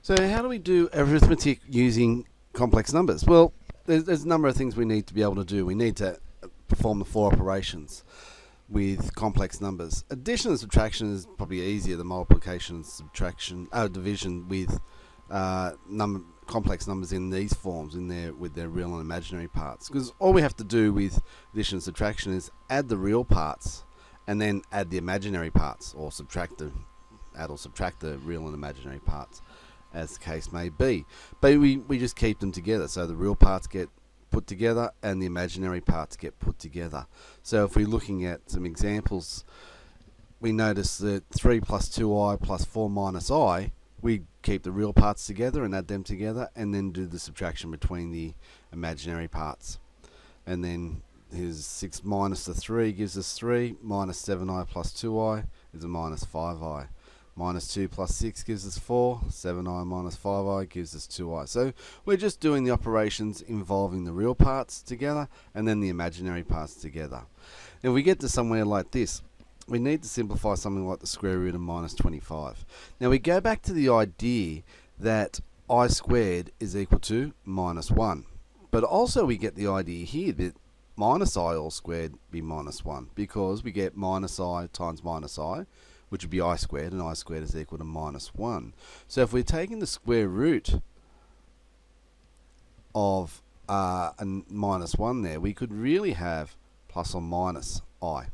So how do we do arithmetic using complex numbers? Well, there's a number of things we need to be able to do. We need to perform the 4 operations with complex numbers. Addition and subtraction is probably easier than multiplication and subtraction, division with complex numbers in these forms, with their real and imaginary parts. Because all we have to do with addition and subtraction is add the real parts and then add the imaginary parts, or add or subtract the real and imaginary parts, as the case may be. But we just keep them together, so the real parts get put together and the imaginary parts get put together. So if we're looking at some examples, we notice that 3 plus 2i plus 4 minus i, we keep the real parts together and add them together, and then do the subtraction between the imaginary parts. And then here's 6 minus the 3 gives us 3, minus 7i plus 2i is a minus 5i. Minus 2 plus 6 gives us 4, 7i minus 5i gives us 2i. So we're just doing the operations involving the real parts together and then the imaginary parts together. If we get to somewhere like this, we need to simplify something like the square root of minus 25. Now we go back to the idea that I squared is equal to minus 1. But also we get the idea here that minus I all squared be minus 1, because we get minus I times minus I, which would be I squared, and I squared is equal to minus 1. So if we're taking the square root of a minus 1 there, we could really have plus or minus I.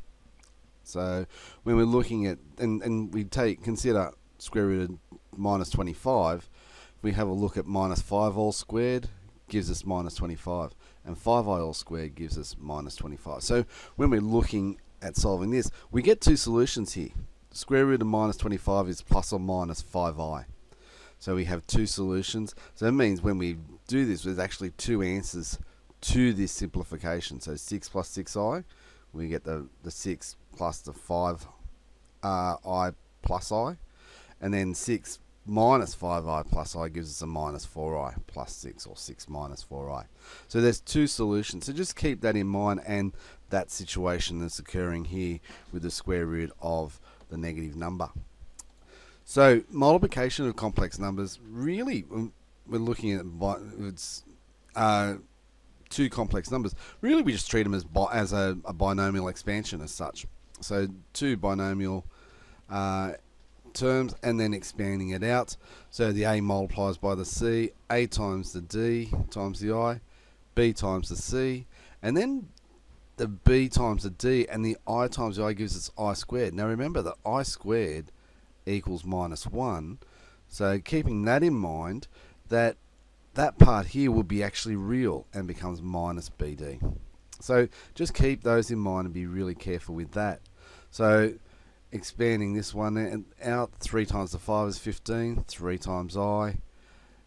So when we're looking at, and we consider square root of minus 25, we have a look at minus 5 all squared gives us minus 25, and 5i all squared gives us minus 25. So when we're looking at solving this, we get two solutions here. Square root of minus 25 is plus or minus 5i. So we have two solutions. So that means when we do this, there's actually two answers to this simplification. So 6 plus 6i, we get the 6 plus the 5i plus i. And then 6 minus 5i plus I gives us a minus 4i plus 6, or 6 minus 4i. So there's two solutions. So just keep that in mind, and that situation that's occurring here with the square root of the negative number. So multiplication of complex numbers, really, we're looking at two complex numbers. Really, we just treat them as a binomial expansion as such. So two binomial terms, and then expanding it out. So the a multiplies by the c, a times the d times the I, b times the c, and then the b times the d, and the I times the I gives us I squared. Now remember that I squared equals minus 1, so keeping that in mind, that part here will be actually real and becomes minus bd. So just keep those in mind and be really careful with that. So expanding this one out, 3 times the 5 is 15, 3 times I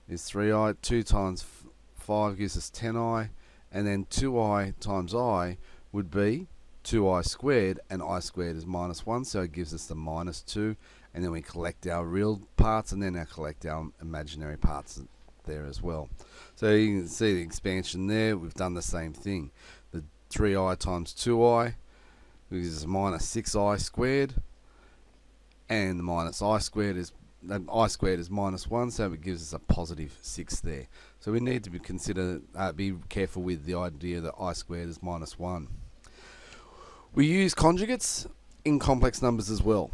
is 3i, 2 times 5 gives us 10i, and then 2i times I would be 2i squared, and I squared is minus 1, so it gives us the minus 2, and then we collect our real parts, and then collect our imaginary parts there as well. So you can see the expansion there, we've done the same thing. The 3i times 2i gives us minus 6i squared, and the minus I squared is minus 1, so it gives us a positive 6 there. So we need to be careful with the idea that I squared is minus 1. We use conjugates in complex numbers as well,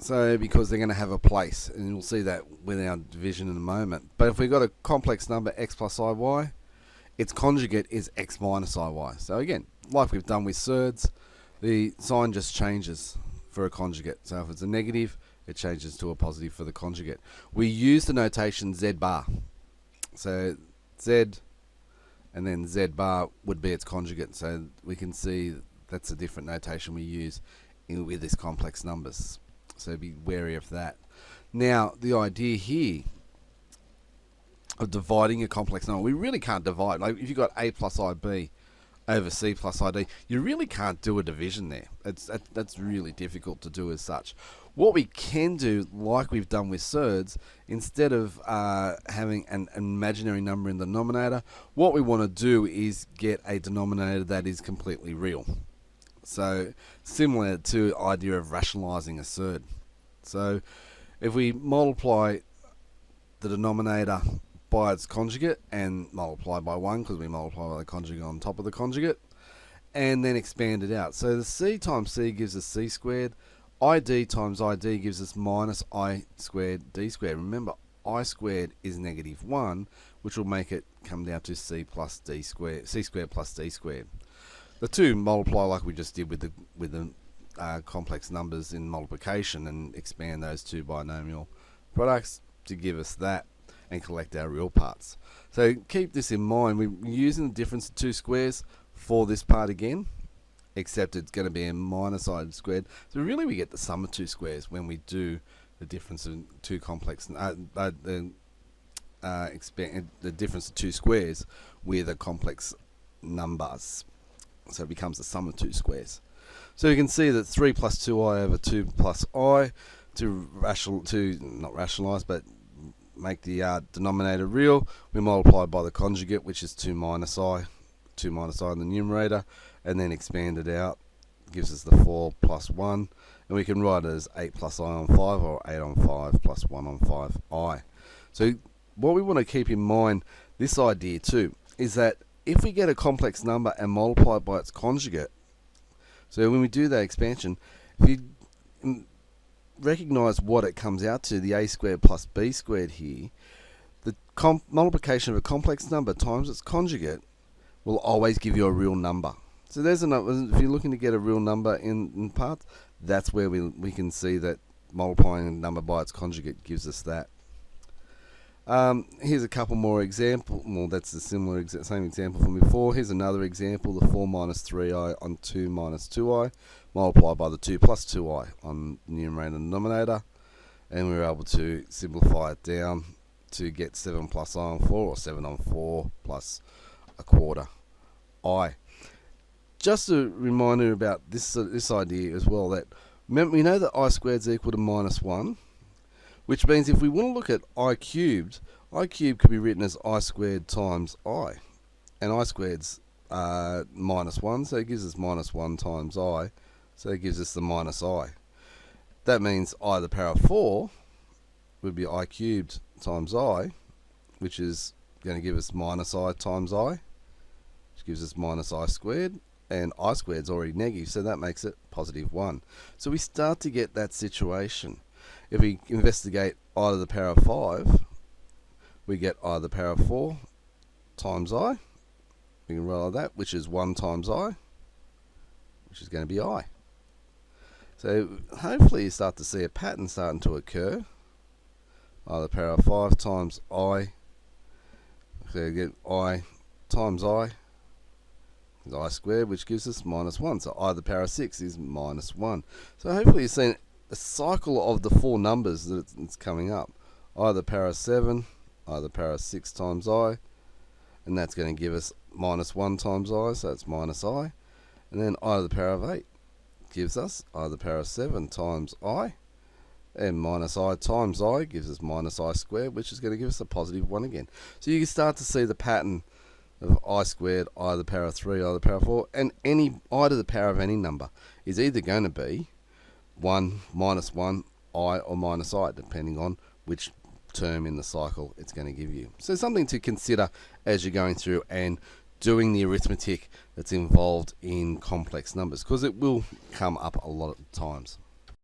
so because they're going to have a place, and you'll see that with our division in a moment. But if we've got a complex number x plus iy, its conjugate is x minus iy. So again, like we've done with surds, the sign just changes for a conjugate. So if it's a negative, it changes to a positive for the conjugate. We use the notation z bar. So z and then z bar would be its conjugate. So we can see that's a different notation we use with these complex numbers. So be wary of that. Now the idea here of dividing a complex number, we really can't divide. Like if you've got a plus ib over c plus id, you really can't do a division there. That's really difficult to do as such. What we can do, like we've done with surds, instead of having an imaginary number in the denominator, what we want to do is get a denominator that is completely real. So similar to the idea of rationalizing a surd. So if we multiply the denominator by its conjugate and multiply by 1 because we multiply by the conjugate on top of the conjugate, and then expand it out. So the c times c gives us c squared. id times id gives us minus I squared d squared. Remember, I squared is negative 1, which will make it come down to c plus d squared, c squared plus d squared. The two multiply like we just did with the complex numbers in multiplication, and expand those two binomial products to give us that, and collect our real parts. So keep this in mind. We're using the difference of two squares for this part again, except it's going to be a minus I squared. So really we get the sum of two squares when we do the difference of two complex, expand the difference of two squares with a complex numbers. So it becomes the sum of two squares. So you can see that 3 plus 2i over 2 plus I, not rationalize, but make the denominator real, we multiply by the conjugate, which is 2 minus I in the numerator, and then expand it out. Gives us the 4 plus 1, and we can write it as 8 plus I on 5, or 8 on 5 plus 1 on 5i. So what we want to keep in mind, this idea too, is that if we get a complex number and multiply it by its conjugate, so when we do that expansion, if you recognize what it comes out to, the a squared plus b squared here, the multiplication of a complex number times its conjugate will always give you a real number. So there's another, if you're looking to get a real number in parts, that's where we can see that multiplying a number by its conjugate gives us that. Here's a couple more examples. Well, that's the same example from before. Here's another example, the 4 minus 3i on 2 minus 2i, multiplied by the 2 plus 2i on numerator and denominator, and we were able to simplify it down to get 7 plus I on 4, or 7 on 4 plus a quarter I. Just a reminder about this idea as well, that we know that I squared is equal to minus 1, which means if we want to look at I cubed could be written as I squared times I. And I squared's minus 1, so it gives us minus 1 times I, so it gives us the minus I. That means I to the power of 4 would be I cubed times I, which is going to give us minus I times I, which gives us minus I squared, and I squared is already negative, so that makes it positive 1. So we start to get that situation. If we investigate I to the power of 5, we get I to the power of 4 times I. We can write that, which is 1 times I, which is going to be I. So hopefully you start to see a pattern starting to occur. I to the power of 5 times I. So you get I times I is I squared, which gives us minus 1. So I to the power of 6 is minus 1. So hopefully you're seeing a cycle of the four numbers that it's coming up. I to the power of 7, I to the power of 6 times I, and that's going to give us minus 1 times I, so it's minus I. And then I to the power of 8 gives us I to the power of 7 times I, and minus I times I gives us minus I squared, which is going to give us a positive 1 again. So you can start to see the pattern of I squared, I to the power of 3, I to the power of 4, and any I to the power of any number is either going to be 1, minus 1, I, or minus I, depending on which term in the cycle it's going to give you. So something to consider as you're going through and doing the arithmetic that's involved in complex numbers, because it will come up a lot of times.